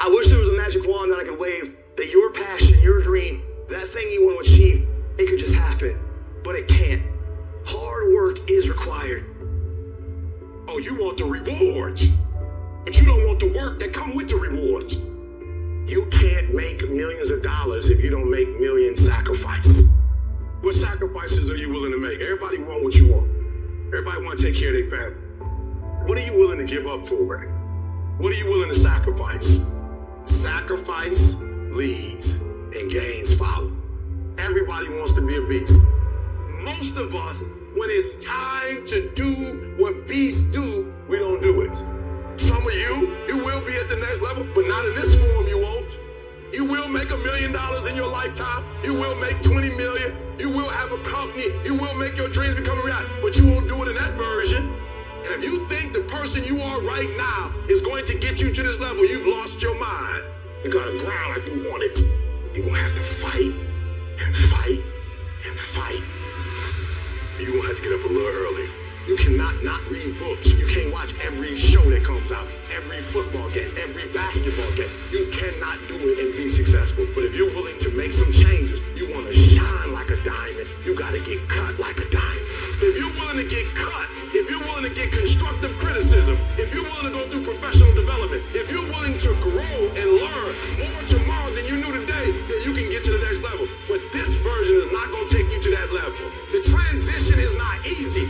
I wish there was a magic wand that I could wave, that your passion, your dream, that thing you want to achieve, it could just happen. But it can't. Hard work is required. Oh, you want the rewards, but you don't want the work that come with the rewards. You can't make millions of dollars if you don't make million sacrifice. What sacrifices are you willing to make? Everybody want what you want. Everybody want to take care of their family. What are you willing to give up for it? What are you willing to sacrifice? Sacrifice leads and gains follow. Everybody wants to be a beast. Most of us, when it's time to do what beasts do, we don't do it. Some of you will be at the next level, but not in this form you won't. You will make $1 million in your lifetime. You will make 20 million. You will have a company. You will make your dreams become a reality, but you won't do it in that version. And if you think the person you are right now is going to get you to this level, you've lost your mind. You gotta grind like you want it. You're gonna have to fight and fight and fight. You're gonna have to get up a little early. You cannot not read books. You can't watch every show that comes out, every football game, every basketball game. You cannot do it and be successful. But if you're willing to make some changes, you want to shine like a diamond, you got to get cut like a diamond. If you're willing to get cut, if you're willing to get constructive criticism, if you're willing to go through professional development, if you're willing to grow and learn more tomorrow than you knew today, then you can get to the next level. But this version is not going to take you to that level. The transition is not easy.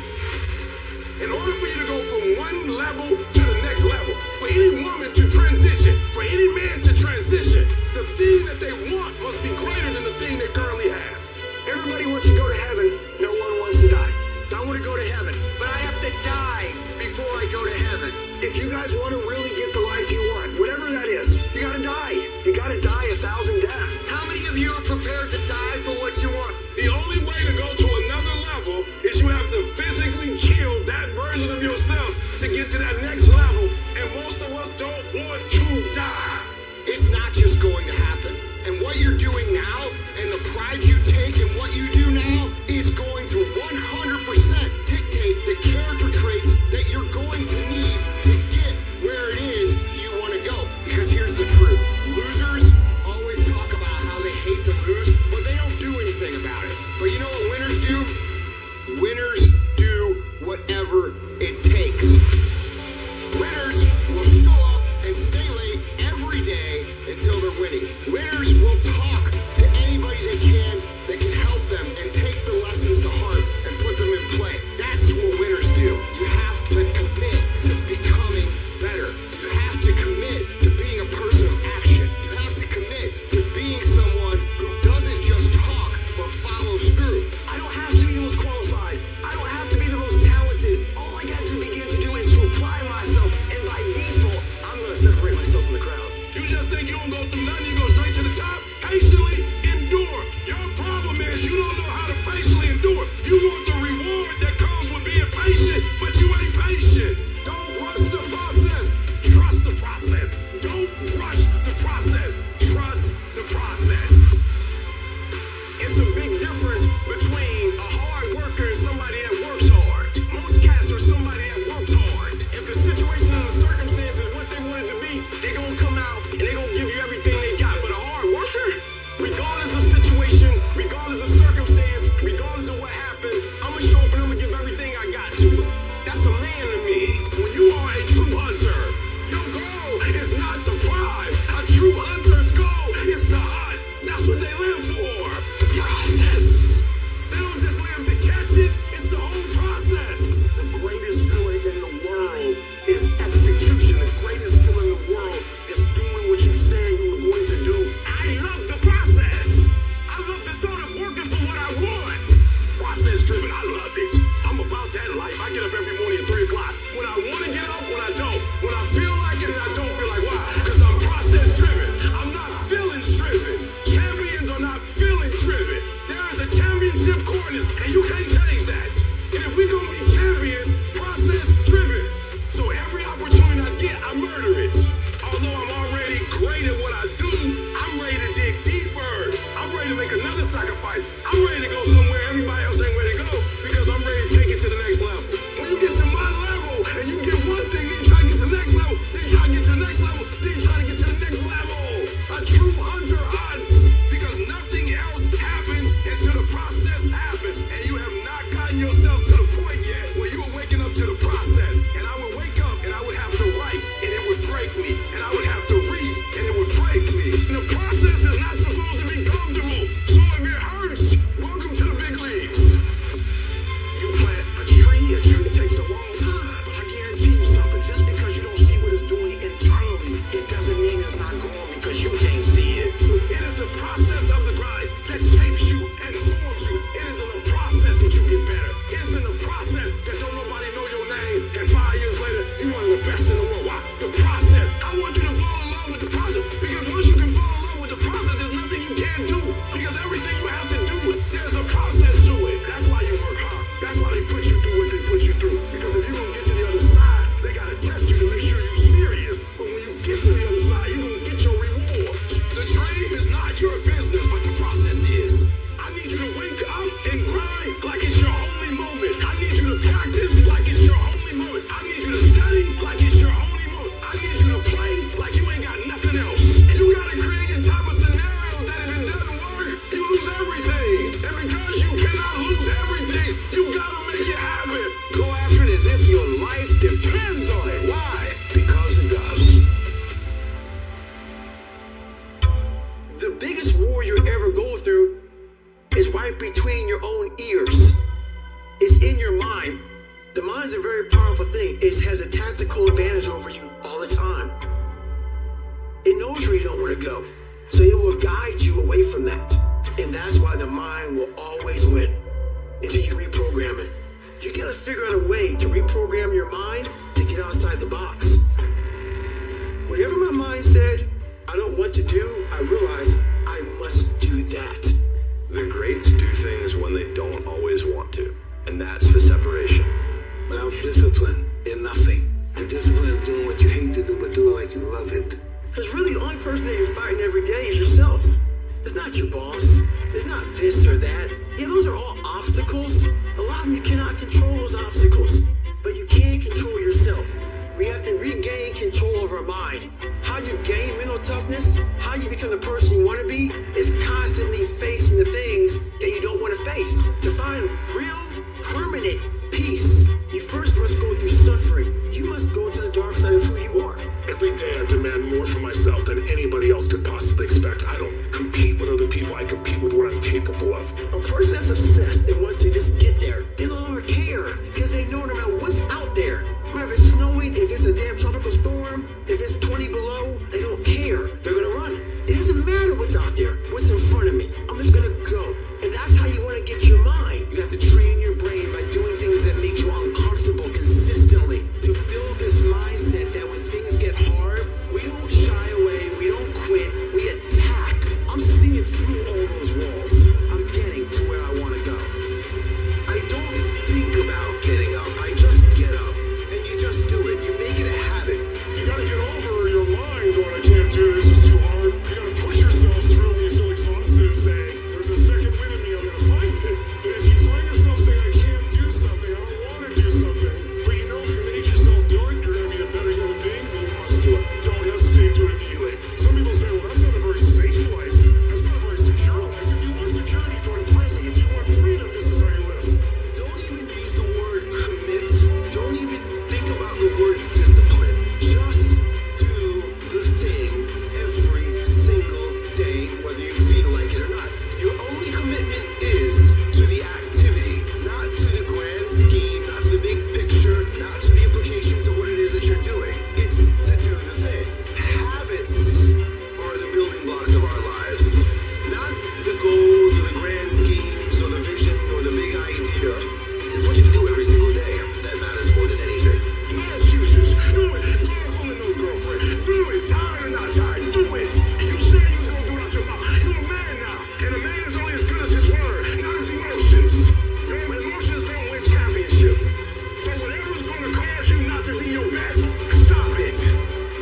In order for you to go from one level to the next level, for any woman to transition, for any man to transition, the thing that they want must be greater than the thing they currently have. Everybody wants to go to heaven. No one wants to die. I want to go to heaven, but I have to die before I go to heaven. If you guys want to really get the life you want, whatever that is, you gotta die. You gotta die 1,000 deaths. How many of you are prepared to die for what you want? The only way to go to another level is you have to physically kill that version of yourself to get to that next level, and most of us don't want to die. It's not just going to happen. And what you're doing now, and the pride you take in what you do now, is going to 100% dictate the character traits that you're going to need to get where it is you want to go. Because here's the truth. Losers always talk about how they hate to lose, but they don't do anything about it. But you know what winners do? Winners do whatever it takes. Winners will show up and stay late every day until they're winning. Winners will talk to anybody they can that can help them and take the lessons to heart and put them in play. That's what winners do. You have to commit to becoming better. You have to commit to being a person of action. You have to commit to being someone who doesn't just talk but follows through. I don't have to be the most qualified. I don't have to be the most talented. All I got to begin to do is to apply myself, and by default, I'm going to separate myself from the crowd. You just think you don't go through nothing, you go straight to the top? Patiently endure. Your problem is you don't know how to patiently endure. You want the reward that comes with being patient, but you ain't patient. Don't rush the process. Trust the process. Don't rush the process. Trust the process. It's a big difference between a hard worker and somebody that works hard. Most cats are somebody that works hard. If the situation and the circumstance is what they want it to be, they're going to come out and they're going to give you everything they got. But a hard worker, regardless of situation, regardless of circumstance, regardless of what happened, I'm going to show up and I'm going to give everything I got to it. That's a man to me. When you are a true hunter, your goal is not the prize. is right between your own ears. It's in your mind. The mind's a very powerful thing. It has a tactical advantage over you all the time. It knows where you don't want to go. So it will guide you away from that. And that's why the mind will always win until you reprogram it. You gotta figure out a way to reprogram your mind to get outside the box. Whatever my mind said I don't want to do, I realize I must do that. The greats do things when they don't always want to, and that's the separation. Without discipline, you're nothing. And discipline is doing what you hate to do, but do it like you love it. Because really, the only person that you're fighting every day is yourself. It's not your boss. It's not this or that. Yeah, those are all obstacles. A lot of them you cannot control those obstacles, but you can control yourself. We have to regain control of our mind. How you gain mental toughness, how you become the person you want to be, is constantly facing the things that you don't want to face. To find real, permanent peace, you first must go through suffering. You must go to the dark side of who you are. Every day I demand more for myself than anybody else could possibly expect. I don't compete with other people. I compete with what I'm capable of. A person that's obsessed and wants to just get there, they no longer care because they know no matter what's out there. If it's snowing, if it's a damn tropical storm, if it's 20 below, they don't care. They're gonna run. It doesn't matter what's out there, what's in front of me. I'm just gonna go. And that's how you want to get your mind. You have to train your brain by doing things that make you uncomfortable consistently to build this mindset that when things get hard, we don't shy away, we don't quit, we attack. I'm seeing through all those walls. I'm getting to where I want to go. I don't think about getting up. I just get up. And you just do it. You make it a habit. You gotta get over your mind going, I can't do this, it's too hard. You gotta push yourself through when you feel exhausted and say, there's a second wind in me, I'm gonna find it. But if you find yourself saying, I can't do something, I don't want to do something, but you know if you make yourself do it, you're gonna be a better human being, then you must do it. Don't hesitate, do it immediately. Some people say, well, that's not a very safe life. That's not a very secure life. If you want security, go to prison. If you want freedom, this is how you live. Don't even use the word commit. Don't even think about the word discipline. Just do the thing every single day, whether you feel like it or not. Your only commitment is to the activity, not to the grand scheme, not to the big picture, not to the implications of what it is that you're doing. It's to do the thing. Habits are the building blocks of our lives, not the goals or the grand schemes or the vision or the big idea. It's what you can do every single day that matters more than anything. No excuses. Do it. Girls only know girlfriend. Do it. Tired or not tired. Do it. You said you was gonna do it out your mouth. You're a man now. And a man is only as good as his word, not his emotions. Your emotions don't win championships. So whatever's gonna cause you not to be your best, stop it.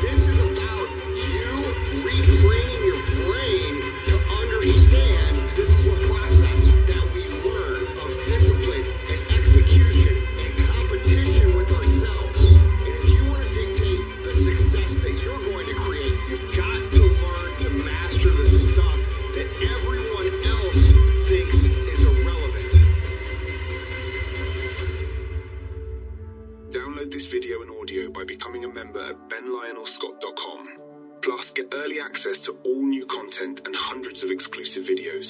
This is about you retraining your brain to understand this is a process that we learn of discipline and execution and competition with ourselves. And if you want to dictate the success that you're going to create, you've got to learn to master the stuff that everyone else thinks is irrelevant. Download this video and audio by becoming a member at benlionelscott.com. Plus, get early access to all new content and hundreds of exclusive videos.